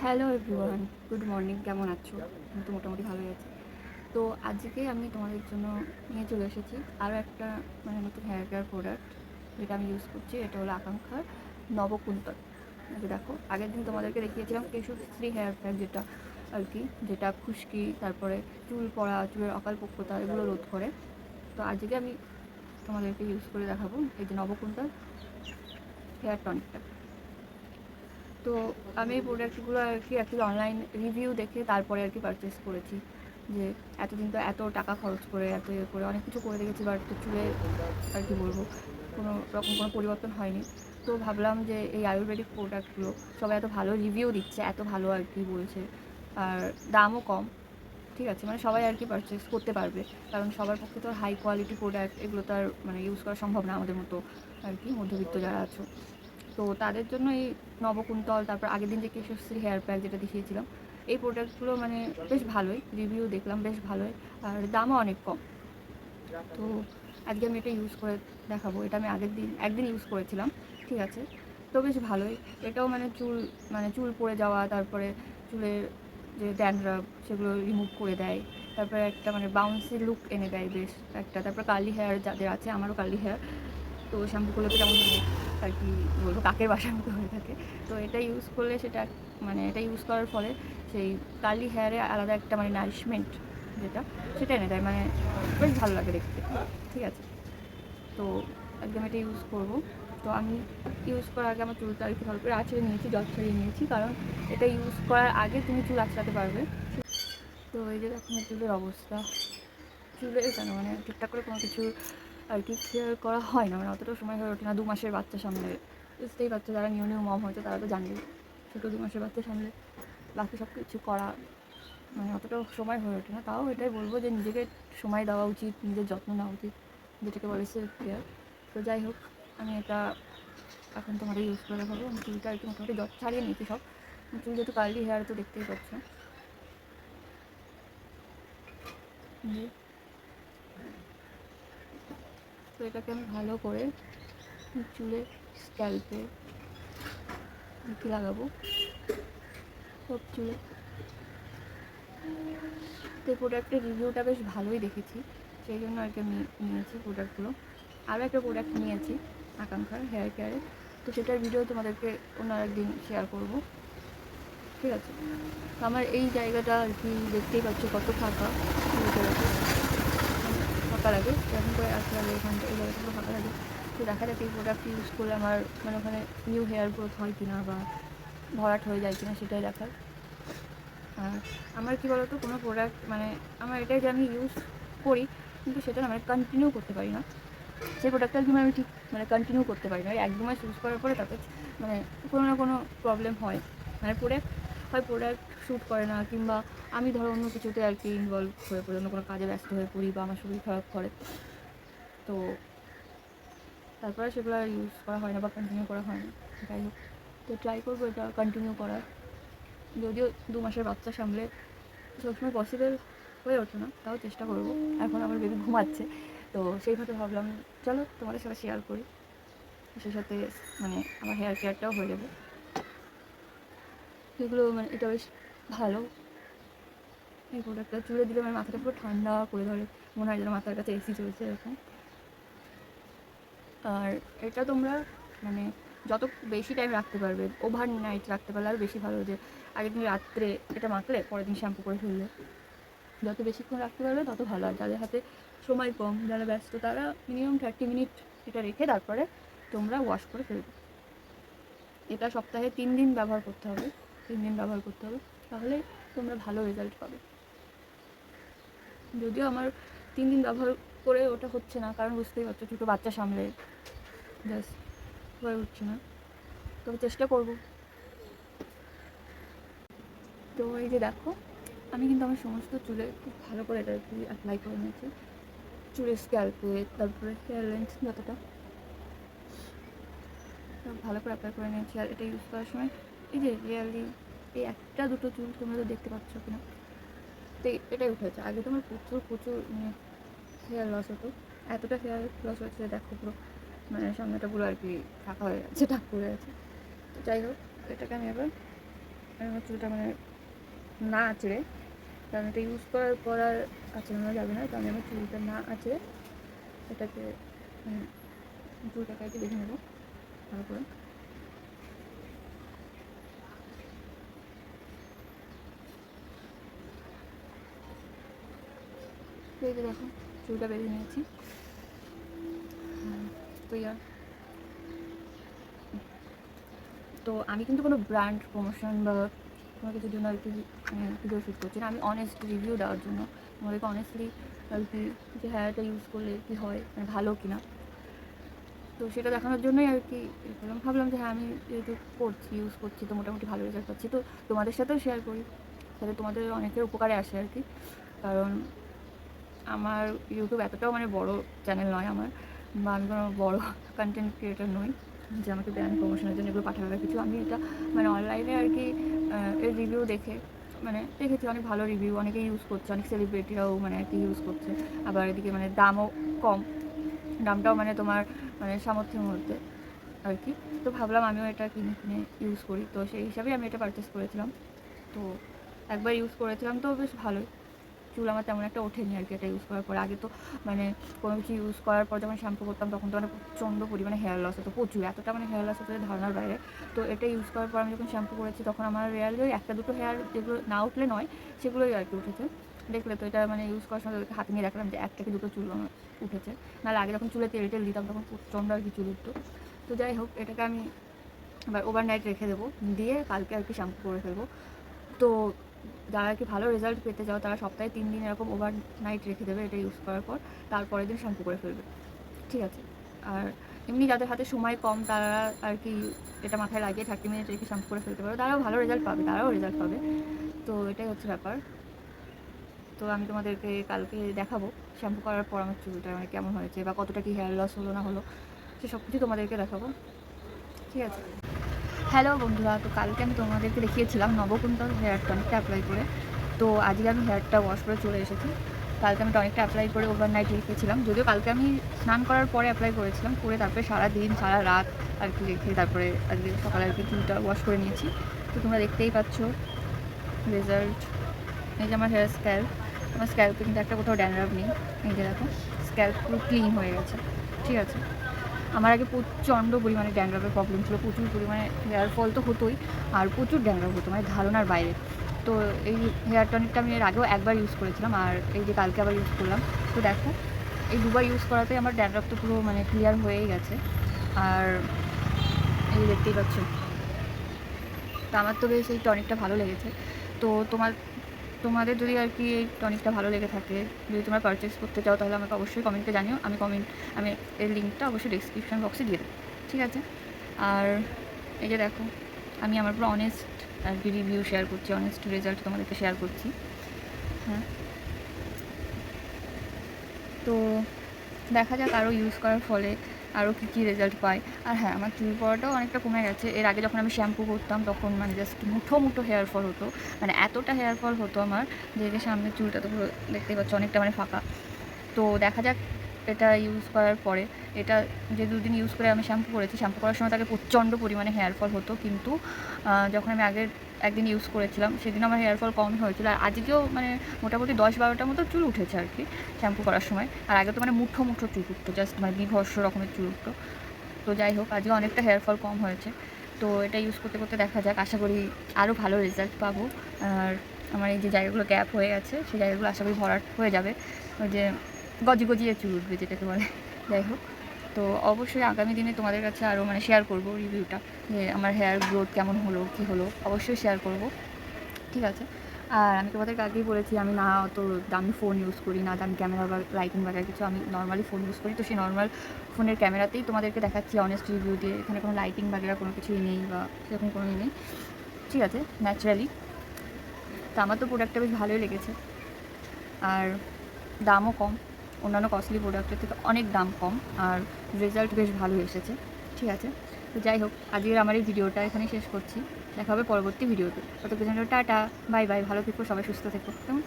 Hello everyone, good morning. কেমন আছো? আমি তো মোটামুটি ভালোই আছি। তো আজকে আমি তোমাদের জন্য নিয়ে চলে এসেছি আরও একটা নতুন হেয়ার কেয়ার প্রোডাক্ট যেটা আমি ইউজ করছি। এটা হলো আকাঙ্ক্ষার নবকুন্তল। এই যে দেখো, আগের দিন তোমাদেরকে দেখিয়েছিলাম কেশশ্রী হেয়ার প্যাক, যেটা আর কি যেটা খুশকি, তারপরে চুল পড়া, চুলের অকালপক্কতা এগুলো রোধ করে। তো আজকে আমি তোমাদেরকে ইউজ করে দেখাবো এই যে নবকুন্তল হেয়ার টনিকটা। তো আমি এই প্রোডাক্টগুলো আর কি অ্যাকচুয়ালি অনলাইন রিভিউ দেখে তারপরে আর কি পারচেস করেছি। যে এতদিন তো এত টাকা খরচ করে এত ইয়ে করে অনেক কিছু করে দেখেছি, বাট চুলে আর কি বলবো কোনো রকম কোনো পরিবর্তন হয়নি। তো ভাবলাম যে এই আয়ুর্বেদিক প্রোডাক্টগুলো সবাই এত ভালো রিভিউ দিচ্ছে, এত ভালো আর কি বলছে, আর দামও কম, ঠিক আছে, সবাই আর কি পারচেস করতে পারবে। কারণ সবার পক্ষে তো হাই কোয়ালিটি প্রোডাক্ট এগুলো তো আর ইউজ করা সম্ভব না আমাদের মতো আর কি মধ্যবিত্ত যারা আছো। তো তাদের জন্য এই নবকুন্তল, তারপর আগের দিন যে কেশশ্রী হেয়ার প্যাক যেটা দেখিয়েছিলাম, এই প্রোডাক্টগুলো বেশ ভালোই, রিভিউ দেখলাম বেশ ভালোই, আর দামও অনেক কম। তো আজকে আমি এটা ইউজ করে দেখাবো। এটা আমি আগের দিন একদিন ইউজ করেছিলাম, ঠিক আছে। তো বেশ ভালোই। এটাও চুল চুল পড়ে যাওয়া, তারপরে চুলের যে ড্যান্ড্রাফ সেগুলো রিমুভ করে দেয়, তারপরে একটা বাউন্সি লুক এনে দেয় বেশ একটা। তারপর কার্লি হেয়ার যাদের আছে, আমারও কার্লি হেয়ার, তো শ্যাম্পু করলে তো যেমন আর কি বলবো কাকের বাসার মতো হয়ে থাকে। তো এটা ইউজ করলে সেটা এটা ইউজ করার ফলে সেই কার্লি হেয়ারে আলাদা একটা নারিশমেন্ট যেটা সেটা এনে দেয়, বেশ ভালো লাগে দেখতে, ঠিক আছে। তো একদম এটা ইউজ করব। তো আমি ইউজ করার আগে আমার চুলটা আর কি ভালো করে আঁচড়ে নিয়েছি, জল ছাড়িয়ে নিয়েছি, কারণ এটা ইউজ করার আগে তুমি চুল আঁচড়াতে পারবে। তো এই যে দেখো আমার চুলের অবস্থা, চুলের কেন ঠিকঠাক করে কোনো কিছু আর কি কেয়ার করা হয় না, অতটাও সময় হয়ে ওঠে না 2 মাসের বাচ্চা সামলে। বুঝতেই পারছো, যারা নিউ নিউ মম হয়েছে তারা তো জানবে, ছোটো 2 মাসের বাচ্চা সামলে বাকি সব কিছু করা অতটাও সময় হয়ে ওঠে না। তাও এটাই বলবো যে নিজেকে সময় দেওয়া উচিত, নিজের যত্ন নেওয়া উচিত, যেটাকে বলে সেলফ কেয়ার। তো যাই হোক, আমি এটা এখন তোমাদের ইউজ করে দেখাবো। আমি চুলটা আর কি মোটামুটি ছাড়িয়ে নিয়েছি সব। চুল যেহেতু কার্লি হেয়ার, তো দেখতেই পাচ্ছ। তো এটাকে আমি ভালো করে চুলে, স্ক্যাল্পে কি লাগাবো, সব চুলে। তো এই প্রোডাক্টের রিভিউটা বেশ ভালোই দেখেছি, সেই জন্য আর কি আমি নিয়েছি প্রোডাক্টগুলো। আরও একটা প্রোডাক্ট নিয়েছি আকাঙ্ক্ষার হেয়ার কেয়ারে, তো সেটার ভিডিও তোমাদেরকে অন্য একদিন শেয়ার করব, ঠিক আছে। তো আমার এই জায়গাটা আর কি দেখতেই পাচ্ছ কত ফাঁকা, ফাঁকা লাগে এরকম করে আসলে এখানটা, এই জায়গাটা ফাঁকা লাগে। তো দেখা যাক এই প্রোডাক্ট ইউজ করলে আমার ওখানে নিউ হেয়ার গ্রোথ হয় কিনা বা ভরাট হয়ে যায় কিনা, সেটাই দেখার। আর আমার কী বলতো, কোনো প্রোডাক্ট আমার এটাই যে আমি ইউজ করি, কিন্তু সেটা না কন্টিনিউ করতে পারি না। সেই প্রোডাক্টটা কি আমি ঠিক কন্টিনিউ করতে পারি না। ওই 1-2 মাস ইউজ করার পরে তাতে কোনো না কোনো প্রবলেম হয়। প্রোডাক্ট শ্যুট করে না, কিংবা আমি ধরো অন্য কিছুতে আর কি ইনভলভ হয়ে পড়ি, অন্য কোনো কাজে ব্যস্ত হয়ে পড়ি, বা আমার শরীর খারাপ করে, তো তারপরে সেগুলো আর ইউজ করা হয় না বা কন্টিনিউ করা হয় না। যাই হোক, তো ট্রাই করবো এটা কন্টিনিউ করার। যদিও 2 মাসের বাচ্চা সামলে সবসময় পসিবল হয়ে ওঠে না, তাও চেষ্টা করবো। এখন আমার বেবি ঘুমাচ্ছে, তো সেইভাবে ভাবলাম চলো তোমাদের সাথে শেয়ার করি, সেই সাথে আমার হেয়ার কেয়ারটাও হয়ে যাবে। এগুলো এটা বেশ ভালো। এই প্রোডাক্টটা চুলে দিলে মাথাটা পুরো ঠান্ডা করে ধরে, মনে হয় যেন মাথার কাছে এসি চলছে এরকম। আর এটা তোমরা যত বেশি টাইম রাখতে পারবে, ওভার নাইট রাখতে পারলে আর বেশি ভালো। যে আগের দিন রাত্রে এটা মাখলে পরের দিন শ্যাম্পু করে ফেললে, যত বেশিক্ষণ রাখতে পারবে তত ভালো। আর যাদের হাতে সময় কম, যারা ব্যস্ত, তারা মিনিমাম 30 মিনিট এটা রেখে তারপরে তোমরা ওয়াশ করে ফেলবে। এটা সপ্তাহে 3 দিন ব্যবহার করতে হবে, 3 দিন ব্যবহার করতে হবে, তাহলে তোমরা ভালো রেজাল্ট পাবে। যদিও আমার 3 দিন ব্যবহার করে ওটা হচ্ছে না, কারণ বুঝতেই পারছো ছোটো বাচ্চা সামলে জাস্ট হয়ে উঠছে না, তবে চেষ্টা করব। তো এই যে দেখো, আমি কিন্তু আমার সমস্ত চুলে খুব ভালো করে এটা কি অ্যাপ্লাই করে নিয়েছি, চুলের স্ক্যাল্পে, তারপরে হেয়ার লেন্থ যতটা, সব ভালো করে অ্যাপ্লাই করে নিয়েছি। আর এটা ইউজ করার সময় এই যে রিয়ালি এই একটা দুটো চুল তোমরা তো দেখতে পাচ্ছ কিনা, তো এটাই উঠেছে। আগে তোমার প্রচুর প্রচুর হেয়ার লস হতো, এতটা হেয়ার লস হয়েছে দেখো, পুরো সামনেটা পুরো আর কি ফাঁকা হয়ে যাচ্ছে, টাক পড়ে আছে। তো যাই হোক, এটাকে আমি এবার আমার চুলটা মানে না আঁচড়ে, কারণ এটা ইউজ করার পর আর আঁচড়ানো যাবে না, কারণ আমার চুলটা না আঁচড়ে এটাকে চুলটাকে আর কি দেখে নেবো ভালো করে। তো এই যে দেখো চুলটা বেঁধে নিয়েছি। তো ইয়ার তো আমি কিন্তু কোনো ব্র্যান্ড প্রমোশন বা কোনো কিছুর জন্য আর কি ভিডিও শ্যুট করছি না, আমি অনেস্ট রিভিউ দেওয়ার জন্য আমাদেরকে অনেস্টলি আর কি যে হেয়ারটা ইউজ করলে কী হয়, মানে ভালো কি না, তো সেটা দেখানোর জন্যই আর কি ভাবলাম যে হ্যাঁ আমি যেহেতু করছি, ইউজ করছি, তো মোটামুটি ভালো রেজাল্ট পাচ্ছি, তো তোমাদের সাথেও শেয়ার করি, তাহলে তোমাদের অনেকের উপকারে আসে আর কি। কারণ আমার ইউটিউব এতটাও মানে বড় চ্যানেল নয় আমার, বা আমি কোনো বড়ো কন্টেন্ট ক্রিয়েটার নই যে আমাকে ব্র্যান্ড প্রমোশনের জন্য এগুলো পাঠাবে কিছু। আমি এটা মানে অনলাইনে আর কি এর রিভিউ দেখে মানে দেখেছি অনেক ভালো রিভিউ, অনেকে ইউজ করছে, অনেক সেলিব্রিটিরাও মানে আর কি ইউজ করছে, আবার এদিকে মানে দামও কম, দামটাও মানে তোমার মানে সামর্থ্যের মধ্যে আর কি। তো ভাবলাম আমিও এটা কিনে ইউজ করি, তো সেই হিসাবেই আমি এটা পারচেস করেছিলাম। তো একবার ইউজ করেছিলাম তো বেশ ভালোই, চুল আমার তেমন একটা ওঠেনি আর কি এটা ইউজ করার পর। আগে তো মানে কোনো কিছু ইউজ করার পর যখন শ্যাম্পু করতাম তখন তো মানে প্রচণ্ড পরিমাণে হেয়ার লস হতো, প্রচুর, এতটা মানে হেয়ার লস হতো ধারণার বাইরে। তো এটা ইউজ করার পর আমি যখন শ্যাম্পু করেছি তখন আমার রিয়ালি ওই একটা দুটো হেয়ার যেগুলো না উঠলে নয় সেগুলোই আর কি উঠেছে। দেখলে তো এটা মানে ইউজ করার সময় হাতে নিয়ে দেখলাম যে একটা কি দুটো চুল আমার উঠেছে, নাহলে আগে যখন চুলে তেল দিতাম তখন প্রচণ্ড আর কি চুল উঠতো। তো যাই হোক এটাকে আমি এবার ওভারনাইট রেখে দেবো, দিয়ে কালকে আর কি শ্যাম্পু করে ফেলবো। তো যারা আর কি ভালো রেজাল্ট পেতে চাও তারা সপ্তাহে 3 দিন এরকম ওভারনাইট রেখে দেবে এটা ইউজ করার পর, তারপরের দিন শ্যাম্পু করে ফেলবে, ঠিক আছে। আর এমনি যাদের হাতে সময় কম তারা আর কি এটা মাথায় লাগিয়ে 30 মিনিট রেখে শ্যাম্পু করে ফেলতে পারো, তারাও ভালো রেজাল্ট পাবে, তারাও রেজাল্ট পাবে। তো এটাই হচ্ছে ব্যাপার। তো আমি তোমাদেরকে কালকে দেখাবো শ্যাম্পু করার পর আমার চুলটা মানে কেমন হয়েছে বা কতটা কি হেয়ার লস হলো না হলো, সে সব কিছু তোমাদেরকে দেখাবো, ঠিক আছে। হ্যালো বন্ধুরা, তো কালকে আমি তোমাদেরকে দেখিয়েছিলাম নবকুন্তল হেয়ার টনিকটা অ্যাপ্লাই করে। তো আজকে আমি হেয়ারটা ওয়াশ করে চলে এসেছি। কালকে আমি টনিকটা অ্যাপ্লাই করে ওভারনাইট রেখেছিলাম, যদিও কালকে আমি স্নান করার পরে অ্যাপ্লাই করেছিলাম, করে তারপরে সারাদিন সারা রাত আর কি রেখে তারপরে আজকে সকালে আর কি চুলটা ওয়াশ করে নিয়েছি। তো তোমরা দেখতেই পাচ্ছ রেজাল্ট। এই যে আমার হেয়ার স্ক্যাল্প, আমার স্ক্যাল্পে কিন্তু একটা কোথাও ড্যান্ড্রাফ নেই, এই যে দেখো স্ক্যাল্প পুরো ক্লিন হয়ে গেছে, ঠিক আছে। আমার আগে প্রচণ্ড পরিমাণে ড্যান্ড্রাফের প্রবলেম ছিল, প্রচুর পরিমাণে হেয়ার ফল তো হতোই, আর প্রচুর ড্যান্ড্রাফ হতো মানে ধারণার বাইরে। তো এই হেয়ার টনিকটা আমি এর আগেও একবার ইউজ করেছিলাম, আর এই যে কালকে আবার ইউজ করলাম। তো দেখো এই দুবার ইউজ করাতে আমার ড্যান্ড্রাফ তো পুরো মানে ক্লিয়ার হয়েই গেছে। আর এই দেখতেই পাচ্ছ, তো আমার তো বেশ এই টনিকটা ভালো লেগেছে। তো তোমাদের যদি আর কি এই টনিকটা ভালো লেগে থাকে, যদি তোমরা পারচেস করতে চাও তাহলে আমাকে অবশ্যই কমেন্টে জানিও, আমি এর লিঙ্কটা অবশ্যই ডেসক্রিপশন বক্সে দিয়ে দেবো, ঠিক আছে। আর এই যে দেখো আমি আমার পুরো অনেস্ট আর কি রিভিউ শেয়ার করছি, অনেস্ট রেজাল্ট তোমাদেরকে শেয়ার করছি, হ্যাঁ। তো দেখা যাক আরও ইউজ করার ফলে আরও কী রেজাল্ট পাই। আর হ্যাঁ, আমার চুল পড়াটাও অনেকটা কমে গেছে। এর আগে যখন আমি শ্যাম্পু করতাম তখন মানে জাস্ট মুঠো হেয়ার ফল হতো, মানে এতটা হেয়ার ফল হতো আমার যে সামনের চুলটা তো পুরো দেখতেই পাচ্ছ অনেকটা মানে ফাঁকা। তো দেখা যাক এটা ইউজ করার পরে, এটা যে 2 দিন ইউজ করে আমি শ্যাম্পু করেছি, শ্যাম্পু করার সময় তাকে প্রচণ্ড পরিমাণে হেয়ার ফল হতো, কিন্তু যখন আমি আগের একদিন ইউজ করেছিলাম সেদিন আমার হেয়ার ফল কমই হয়েছিল। আর আজকেও মানে মোটামুটি 10-12টার মতো চুল উঠেছে আর কি শ্যাম্পু করার সময়। আর আগে তো মানে মুঠো চুল উঠতো, জাস্ট মানে বিভৎস রকমের চুল উঠতো। তো যাই হোক আজকে অনেকটা হেয়ার ফল কম হয়েছে। তো এটা ইউজ করতে করতে দেখা যাক, আশা করি আরও ভালো রেজাল্ট পাবো। আর আমার এই যে জায়গাগুলো গ্যাপ হয়ে গেছে সেই জায়গাগুলো আশা করি ভরাট হয়ে যাবে, ওই যে গজিয়ে চুল উঠবে যেটাকে বলে। যাই হোক, তো অবশ্যই আগামী দিনে তোমাদের কাছে আরও মানে শেয়ার করবো রিভিউটা, যে আমার হেয়ার গ্রোথ কেমন হলো কী হলো, অবশ্যই শেয়ার করব, ঠিক আছে। আর আমি তোমাদেরকে আগেই বলেছি আমি না অত দামি ফোন ইউজ করি, না দামি ক্যামেরা বা লাইটিং বাজার কিছু, আমি নর্মালি ফোন ইউজ করি। তো সেই নর্মাল ফোনের ক্যামেরাতেই তোমাদেরকে দেখাচ্ছি অনেস্ট রিভিউ দিয়ে, এখানে কোনো লাইটিং বাগেরা কোনো কিছুই নেই বা সেরকম কোনোই নেই, ঠিক আছে, ন্যাচারালি। তো আমার তো প্রোডাক্টটা বেশ ভালোই লেগেছে, আর দামও কম, অন্যান্য কস্টলি প্রোডাক্টের থেকে অনেক দাম কম, আর রেজাল্ট বেশ ভালো এসেছে, ঠিক আছে। তো যাই হোক আজকের আমার এই ভিডিওটা এখানেই শেষ করছি, দেখা হবে পরবর্তী ভিডিওতে। ততক্ষণ টাটা, বাই বাই, ভালো থেকো, সবাই সুস্থ থেকো, কেমন।